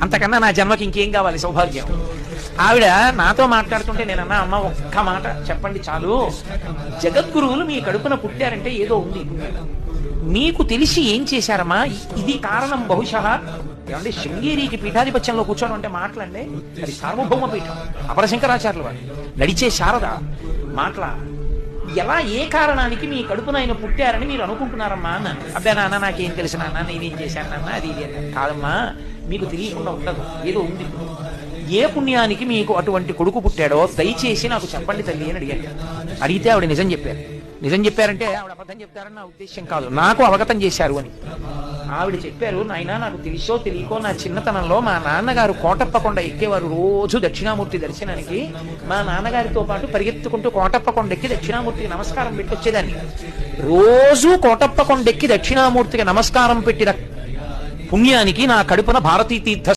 అంతకన్నా నా జన్మకి ఇంకేం కావాలి సౌభాగ్యం. ఆవిడ నాతో మాట్లాడుతుంటే నేనన్నా, అమ్మ ఒక్క మాట చెప్పండి చాలు, జగద్గురువులు మీ కడుపున పుట్టారంటే ఏదో ఉంది, మీకు తెలిసి ఏం చేశారమ్మా, ఇది కారణం బహుశా. ఏమంటే శృంగేరికి పీఠాధిపత్యంలో కూర్చోడం అంటే మాటలండి, అది సార్వభౌమ పీఠం, అపరశంకరాచార్యులు వారు నడిచే శారద మాటల. ఎలా ఏ కారణానికి మీ కడుపున ఆయన పుట్టారని మీరు అనుకుంటున్నారమ్మా అన్నాను. అబ్బాయి నాన్న నాకేం తెలిసిన అన్న, నేనేం చేశాను నాన్న, అది ఇది అన్న. కాదమ్మా, మీకు తెలియకుండా ఉండదు, ఏదో ఉంది. ఏ పుణ్యానికి మీకు అటువంటి కొడుకు పుట్టాడో దయచేసి నాకు చెప్పండి తల్లి అని అడిగాను. అడిగితే ఆవిడ నిజం చెప్పారు. నిజం చెప్పారంటే ఆవిడ అబద్ధం చెప్తారని నా ఉద్దేశం కాదు, నాకు అవగతం చేశారు అని. ఆవిడ చెప్పారు, నాయన నాకు తెలిసో తెలియకో నా చిన్నతనంలో మా నాన్నగారు కోటప్పకొండ ఎక్కేవారు. రోజు దక్షిణామూర్తి దర్శనానికి మా నాన్నగారితో పాటు పరిగెత్తుకుంటూ కోటప్పకొండ ఎక్కి దక్షిణామూర్తికి నమస్కారం పెట్టొచ్చేదాన్ని. రోజు కోటప్పకొండ ఎక్కి దక్షిణామూర్తికి నమస్కారం పెట్టిన పుణ్యానికి నా కడుపున భారతీ తీర్థ